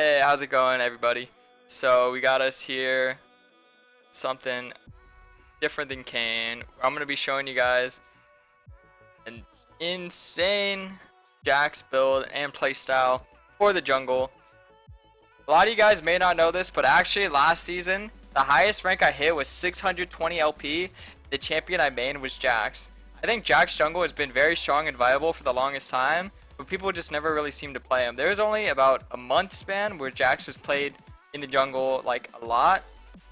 Hey, how's it going, everybody? So we got us here something different than Kane. I'm gonna be showing you guys an insane JAX build and playstyle for the jungle. A lot of you guys may not know this, but actually last season the highest rank I hit was 620 LP. The champion I mained was JAX. I think JAX jungle has been very strong and viable for the longest time, but people just never really seem to play him. There was only about a month span where JAX was played in the jungle like a lot,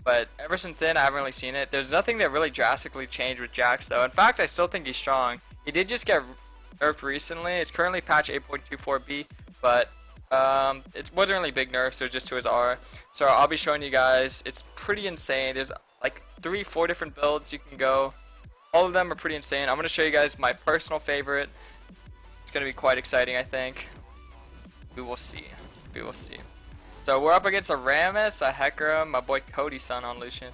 but ever since then I haven't really seen it. There's nothing that really drastically changed with JAX though. In fact, I still think he's strong. He did just get nerfed recently. It's currently patch 8.24b, but it wasn't really big nerfs, so just to his R. So I'll be showing you guys. It's pretty insane. There's like 3-4 different builds you can go. All of them are pretty insane. I'm going to show you guys my personal favorite. It's going to be quite exciting, I think. We will see. We will see. So we're up against a Rammus, a Hecarim, my boy Cody's son on Lucian,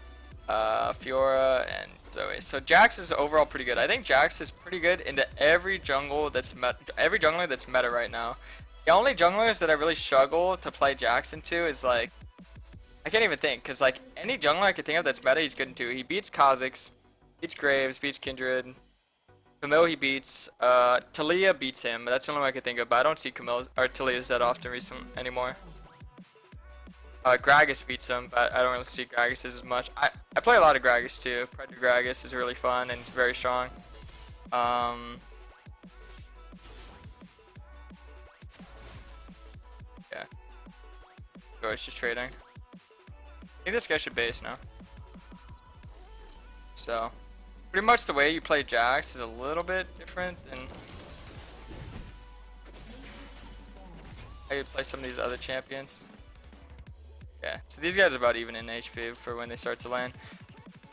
Fiora, and Zoe. So JAX is overall pretty good. I think JAX is pretty good into every jungler that's meta right now. The only junglers that I really struggle to play JAX into is like, I can't even think, because like any jungler I can think of that's meta he's good into. He beats Kha'Zix, beats Graves, beats Kindred, Camille he beats, Talia beats him. That's the only one I can think of, but I don't see Camille's or Talia's that often anymore. Gragas beats him, but I don't really see Gragas as much. I play a lot of Gragas too. Predator Gragas is really fun and it's very strong. Yeah. So it's just trading. I think this guy should base now. So, pretty much the way you play JAX is a little bit different than how you play some of these other champions. Yeah, so these guys are about even in HP for when they start to land.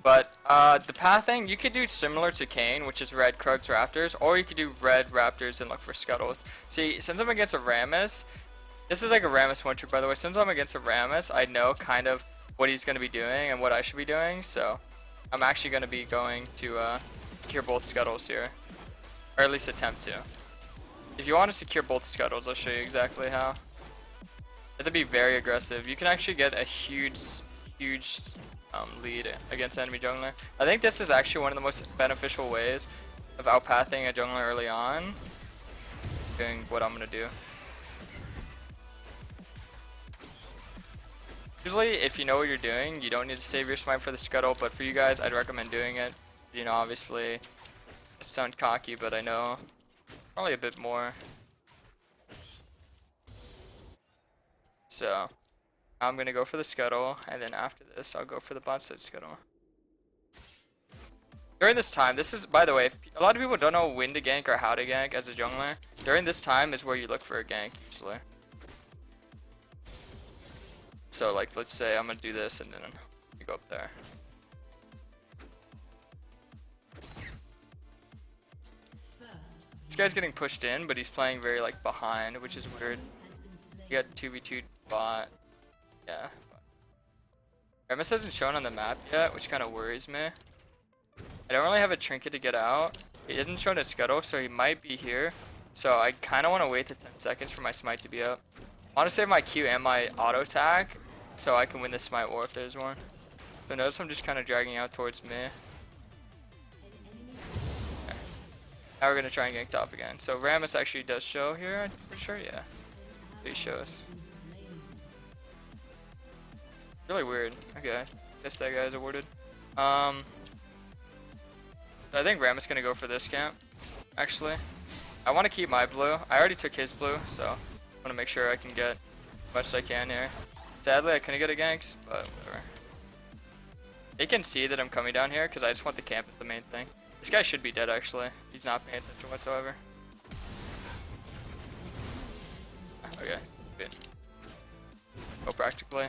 But the pathing, you could do similar to Kane, which is red Krugs Raptors, or you could do red Raptors and look for Scuttles. See, since I'm against a Rammus, this is like a Rammus one trick by the way, since I'm against a Rammus, I know kind of what he's going to be doing and what I should be doing, so I'm actually going to be going to secure both Scuttles here, or at least attempt to. If you want to secure both Scuttles, I'll show you exactly how. You have to be very aggressive. You can actually get a huge lead against enemy jungler. I think this is actually one of the most beneficial ways of outpathing a jungler early on, doing what I'm going to do. Usually, if you know what you're doing, you don't need to save your smite for the scuttle, but for you guys, I'd recommend doing it. You know, obviously, it sounds cocky, but I know probably a bit more. So, I'm going to go for the scuttle, and then after this, I'll go for the bot side scuttle. During this time, this is, by the way, a lot of people don't know when to gank or how to gank as a jungler. During this time is where you look for a gank, usually. So like, let's say I'm gonna do this and then you go up there. This guy's getting pushed in, but he's playing very like behind, which is weird. You got 2v2 bot. Yeah. Rammus hasn't shown on the map yet, which kind of worries me. I don't really have a trinket to get out. He isn't shown at scuttle, so he might be here. So I kind of want to wait the 10 seconds for my smite to be up. I want to save my Q and my auto attack so I can win this smite war if there's one. So notice I'm just kind of dragging out towards me. Okay. Now we're going to try and gank top again. So Rammus actually does show here, I'm pretty sure, yeah. He shows. Really weird. Okay, guess that guy's awarded. I think Rammus is going to go for this camp, actually. I want to keep my blue. I already took his blue, so I want to make sure I can get as much as I can here. Sadly, I couldn't get a ganks, but whatever. They can see that I'm coming down here because I just want the camp as the main thing. This guy should be dead, actually. He's not paying attention whatsoever. Okay, it's a bit. Oh, practically.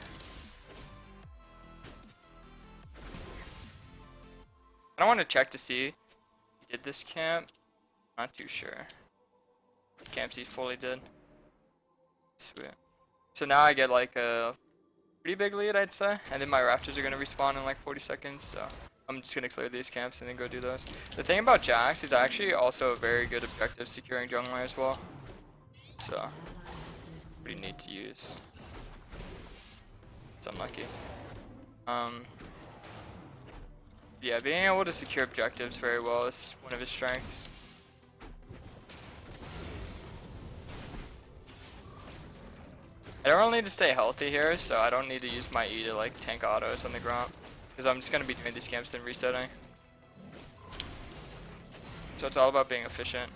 I don't want to check to see if he did this camp. Not too sure. Camps he fully did. Sweet. So now I get like a pretty big lead, I'd say, and then my Raptors are gonna respawn in like 40 seconds. So I'm just gonna clear these camps and then go do those. The thing about JAX is actually also a very good objective securing jungler as well. So pretty neat to use. It's unlucky. Yeah, being able to secure objectives very well is one of his strengths. I don't really need to stay healthy here, so I don't need to use my E to like tank autos on the ground, because I'm just gonna be doing these camps then resetting. So it's all about being efficient.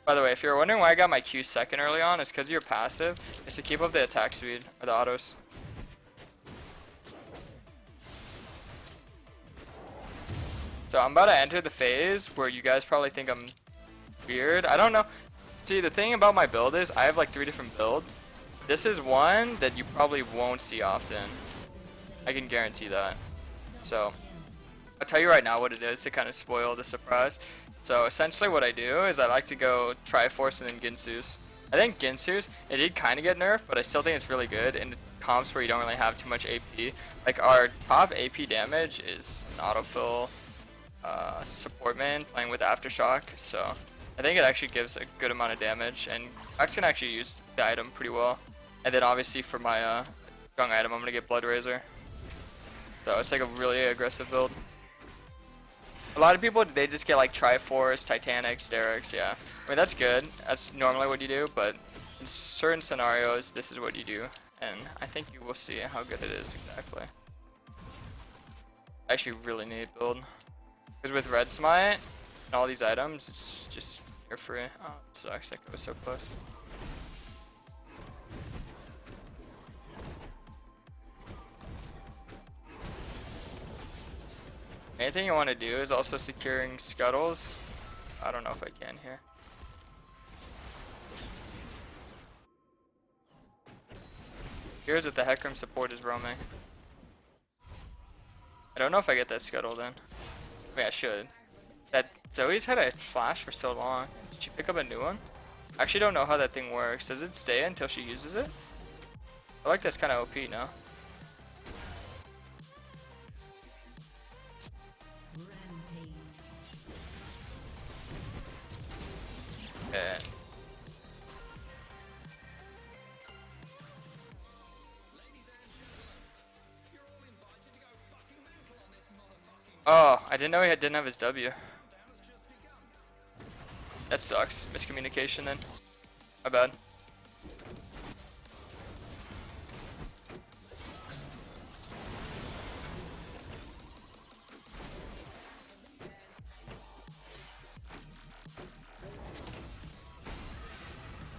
By the way, if you're wondering why I got my Q second early on, it's because your passive is to keep up the attack speed or the autos. So I'm about to enter the phase where you guys probably think I'm weird. I don't know. See, the thing about my build is I have like 3 different builds. This is one that you probably won't see often. I can guarantee that. So I'll tell you right now what it is to kind of spoil the surprise. So essentially what I do is I like to go Triforce and then Ginsu's. I think Ginsu's, it did kind of get nerfed, but I still think it's really good in comps where you don't really have too much AP. Like our top AP damage is an autofill support main playing with Aftershock, so I think it actually gives a good amount of damage, and JAX can actually use the item pretty well. And then obviously for my young item, I'm gonna get Blood Razor. So it's like a really aggressive build. A lot of people, they just get like Triforce, Titanic, Sterix, yeah. I mean, that's good. That's normally what you do, but in certain scenarios, this is what you do. And I think you will see how good it is exactly. I actually really need build. Because with Red Smite and all these items, it's just, you're free. Oh, it sucks, that goes so close. Main thing you want to do is also securing scuttles. I don't know if I can here. Here's if the Hecarim support is roaming. I don't know if I get that scuttle then. I mean, I should. That Zoe's had a flash for so long. Did she pick up a new one? I actually don't know how that thing works. Does it stay until she uses it? I like that's kind of OP now. Okay. Oh, I didn't know he didn't have his W. That sucks. Miscommunication then. My bad.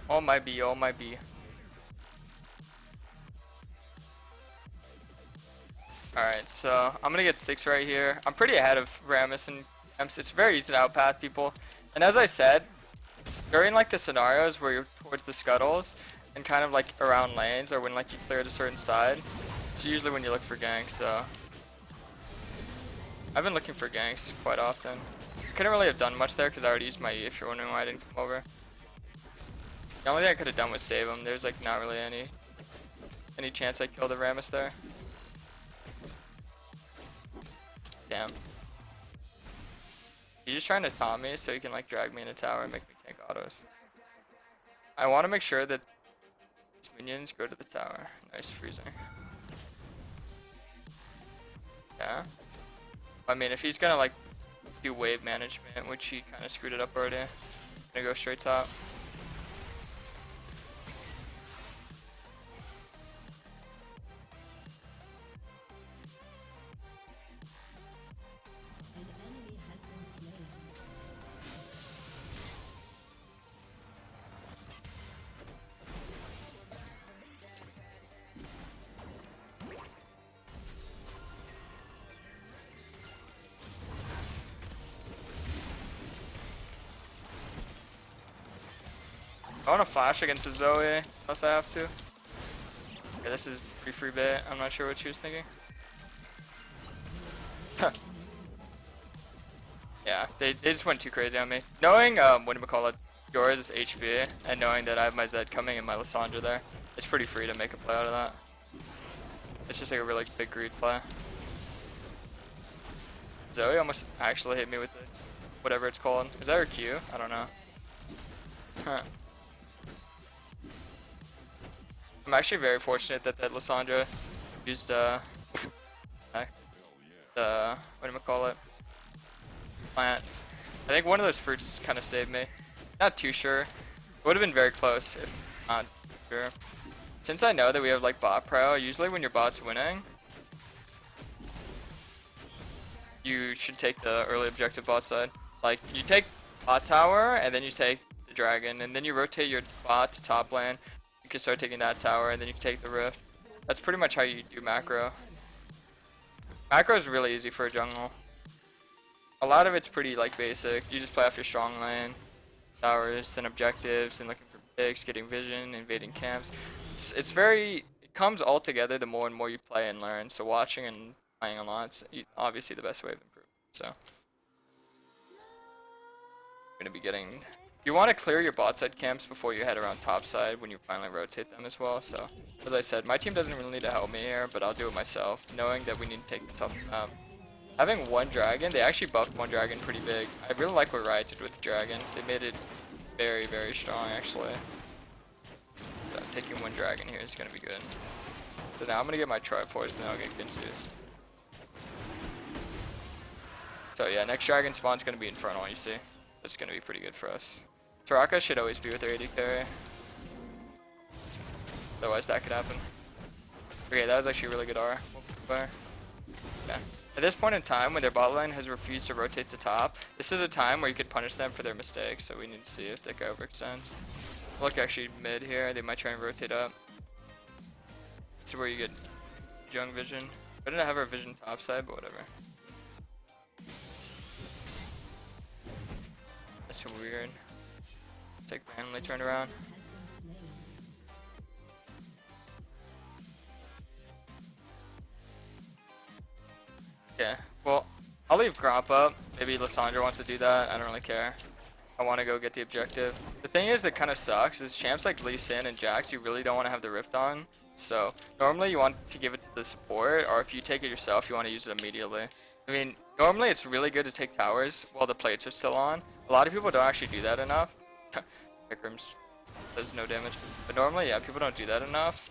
All my B, all my B. Alright, so I'm gonna get 6 right here. I'm pretty ahead of Rammus and Ems. It's very easy to outpath people. And as I said, during like the scenarios where you're towards the scuttles and kind of like around lanes or when like you cleared a certain side, it's usually when you look for ganks, so I've been looking for ganks quite often. Couldn't really have done much there because I already used my E, if you're wondering why I didn't come over. The only thing I could have done was save him. There's like not really any chance I killed the Rammus there. Damn. He's just trying to taunt me so he can like drag me in a tower and make me tank autos. I want to make sure that these minions go to the tower. Nice freezing. Yeah. I mean, if he's gonna like do wave management, which he kind of screwed it up already, I'm gonna go straight top. I want to flash against the Zoe, unless I have to. Okay, this is pretty free bait. I'm not sure what she was thinking. Yeah, they just went too crazy on me. Knowing, what do you call it, yours HP, and knowing that I have my Zed coming and my Lissandra there, it's pretty free to make a play out of that. It's just like a really big greed play. Zoe almost actually hit me with the, whatever it's called. Is that her Q? I don't know. I'm actually very fortunate that Lissandra used what do I call it? Plants. I think one of those fruits kind of saved me. Not too sure. It would have been very close if not sure. Since I know that we have like bot pro, usually when your bot's winning, you should take the early objective bot side. Like you take bot tower and then you take the dragon and then you rotate your bot to top lane. You can start taking that tower and then you can take the rift. That's pretty much how you do macro. Macro is really easy for a jungle. A lot of it's pretty like basic. You just play off your strong lane, towers, then objectives, then looking for picks, getting vision, invading camps. It's very, it comes all together the more and more you play and learn. So watching and playing a lot is obviously the best way of improvement. So you're gonna be getting. You want to clear your bot side camps before you head around top side when you finally rotate them as well. So as I said, my team doesn't really need to help me here, but I'll do it myself, knowing that we need to take this off the map. Having one dragon, they actually buffed one dragon pretty big. I really like what Riot did with the dragon. They made it very, very strong actually. So taking one dragon here is going to be good. So now I'm going to get my Triforce and then I'll get Ginsu's. So yeah, next dragon spawn's going to be Infernal, you see. That's going to be pretty good for us. Taraka should always be with their AD carry. Otherwise that could happen. Okay, that was actually a really good R. Yeah. At this point in time, when their bot lane has refused to rotate to top, this is a time where you could punish them for their mistakes, so we need to see if that guy overextends. Look actually mid here, they might try and rotate up. This is where you get Jung vision. I didn't have our vision top side, but whatever. That's so weird. It's like randomly turned around. Yeah, well, I'll leave Gromp up. Maybe Lissandra wants to do that. I don't really care. I want to go get the objective. The thing is that kind of sucks is champs like Lee Sin and JAX, you really don't want to have the Rift on. So normally you want to give it to the support, or if you take it yourself, you want to use it immediately. I mean, normally it's really good to take towers while the plates are still on. A lot of people don't actually do that enough. Vikram's does no damage. But normally, yeah, people don't do that enough.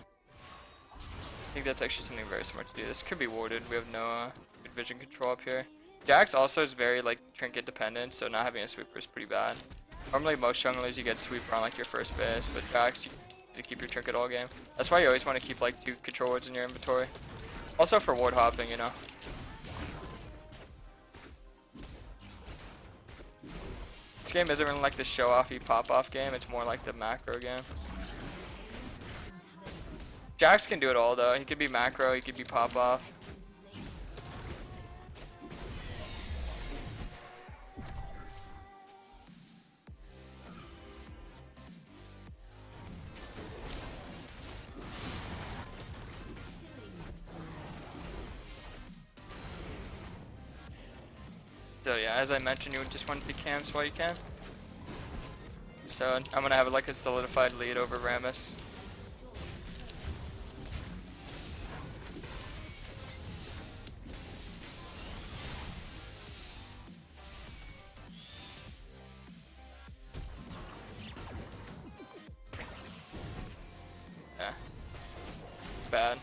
I think that's actually something very smart to do. This could be warded. We have no good vision control up here. JAX also is very like trinket dependent, so not having a sweeper is pretty bad. Normally most junglers you get sweeper on like your first base, but JAX you need to keep your trinket all game. That's why you always want to keep like 2 control wards in your inventory. Also for ward hopping, you know. This game isn't really like the show-offy pop-off game, it's more like the macro game. JAX can do it all though. He could be macro, he could be pop-off. So yeah, as I mentioned, you would just want to take camps while you can. So I'm gonna have like a solidified lead over Rammus. Yeah. Bad.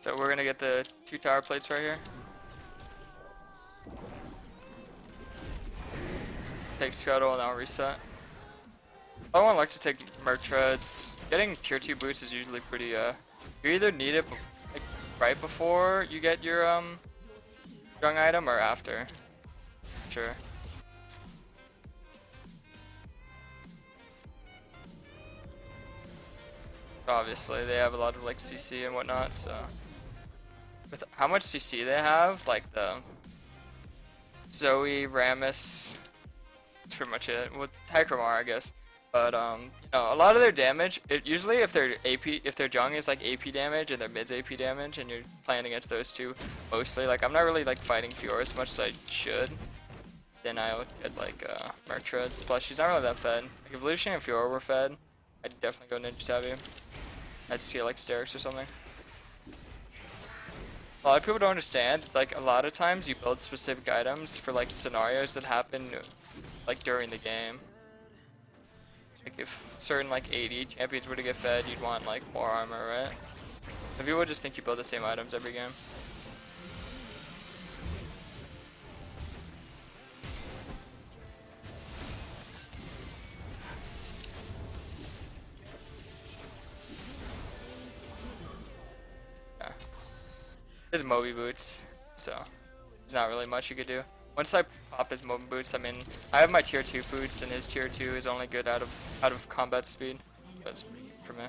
So we're gonna get the 2 tower plates right here. Take Scuttle and I'll reset. I don't like to take Merc Treads. Getting tier 2 boots is usually pretty you either need it like right before you get your young item or after. Sure. Obviously they have a lot of like CC and whatnot, so with how much CC they have, like the Zoe, Rammus, that's pretty much it. With Hycromar, I guess. But you know, a lot of their damage, usually if their Jung is like AP damage and their mid's AP damage, and you're playing against those two mostly, like I'm not really like fighting Fiora as much as I should. Then I would get like Merc Treads. Plus she's not really that fed. Like if Lucian and Fiora were fed, I'd definitely go Ninja Tabu. I'd just get like Sterix or something. A lot of people don't understand, like a lot of times you build specific items for like scenarios that happen like during the game. Like if certain like 80 champions were to get fed, you'd want like more armor, right? And people just think you build the same items every game. Yeah. His Moby boots, so there's not really much you could do. Once I pop his Moby boots, I mean, I have my tier 2 boots, and his tier 2 is only good out of combat speed. That's pretty good for me.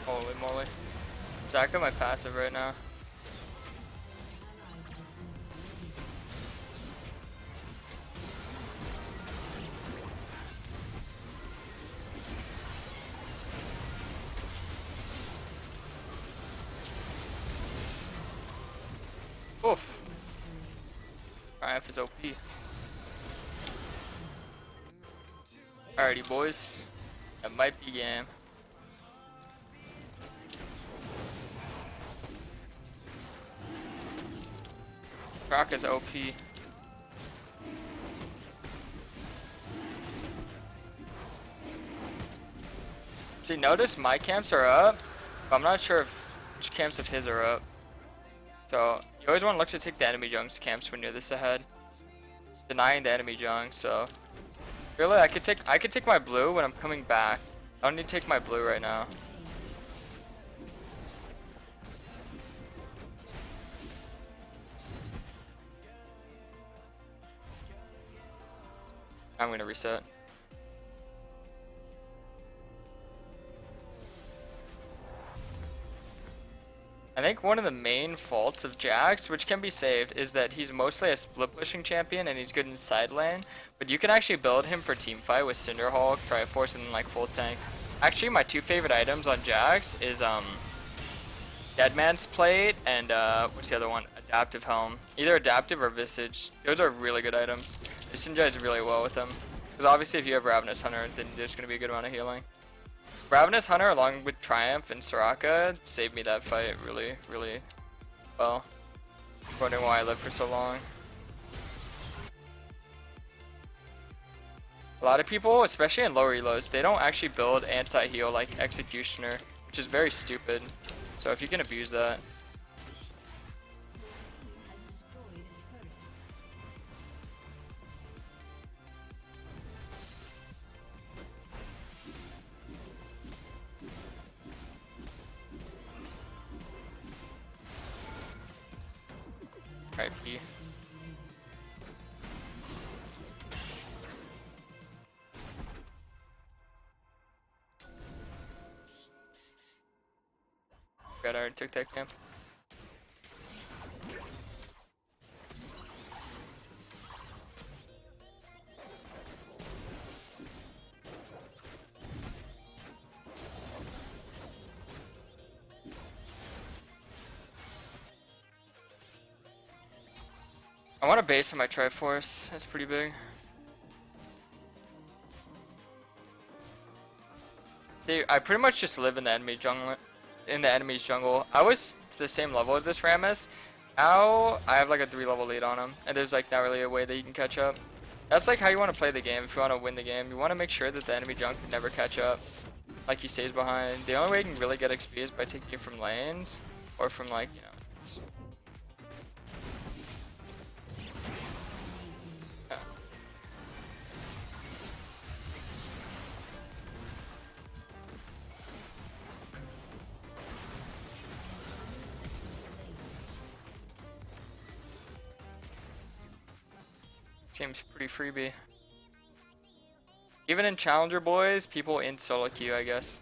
Holy moly. Zach got my passive right now. Oof. IF is OP. Alrighty, boys. That might be game. Rock is OP. See, notice my camps are up, but I'm not sure if which camps of his are up. So you always want to look to take the enemy jung's camps when you're this ahead, denying the enemy jung. So really, I could take my blue when I'm coming back. I don't need to take my blue right now. I'm gonna reset. I think one of the main faults of JAX, which can be saved, is that he's mostly a split pushing champion and he's good in side lane. But you can actually build him for team fight with Cinderhulk, Triforce, and then like full tank. Actually, my two favorite items on JAX is Deadman's Plate and what's the other one? Adaptive Helm. Either Adaptive or Visage. Those are really good items. It synergizes really well with them. Because obviously if you have Ravenous Hunter, then there's going to be a good amount of healing. Ravenous Hunter along with Triumph and Soraka saved me that fight really, really well. Wondering why I lived for so long. A lot of people, especially in lower elos, they don't actually build anti-heal like Executioner, which is very stupid. So if you can abuse that. Alright, P. God, I already took that camp. I want a base on my Triforce. That's pretty big. Dude, I pretty much just live in the enemy jungle. In the enemy's jungle. I was the same level as this Rammus. Now I have like a 3-level lead on him, and there's like not really a way that you can catch up. That's like how you want to play the game. If you want to win the game, you want to make sure that the enemy junk can never catch up. Like he stays behind. The only way you can really get XP is by taking it from lanes, or from like, you know. Seems pretty freebie. Even in Challenger, boys, people in solo queue, I guess.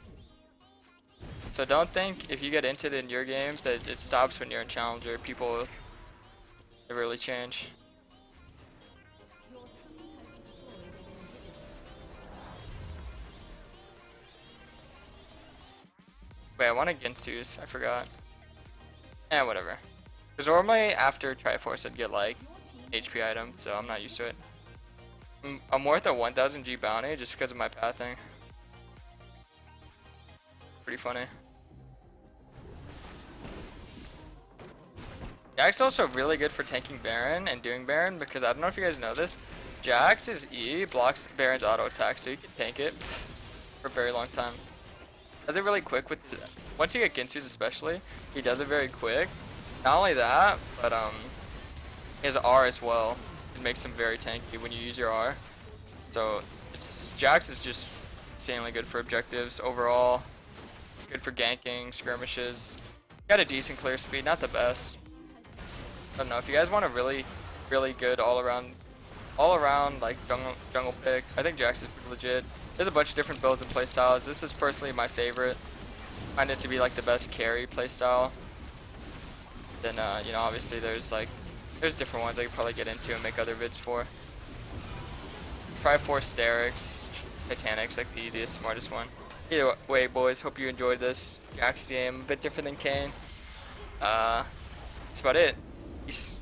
So don't think if you get inted in your games that it stops when you're in Challenger. People, They really change. Wait, I wanted Ginsu's. I forgot. Eh, whatever. Because normally after Triforce I'd get like HP item, so I'm not used to it. I'm worth a 1000 G bounty just because of my pathing. Pretty funny. JAX is also really good for tanking Baron and doing Baron because I don't know if you guys know this. JAX's E blocks Baron's auto attack, so you can tank it for a very long time. Does it really quick with once you get Ginsu's especially, he does it very quick. Not only that, but his R as well. It makes him very tanky when you use your R. So JAX is just insanely good for objectives overall. It's good for ganking, skirmishes. Got a decent clear speed, not the best. I don't know, if you guys want a really good all around like jungle pick, I think JAX is pretty legit. There's a bunch of different builds and playstyles. This is personally my favorite. I find it to be like the best carry playstyle. Then you know, obviously there's different ones I could probably get into and make other vids for. Triforce Sterix, Titanic's like the easiest, smartest one. Either way, boys, hope you enjoyed this JAX game. A bit different than Kane. That's about it. Peace.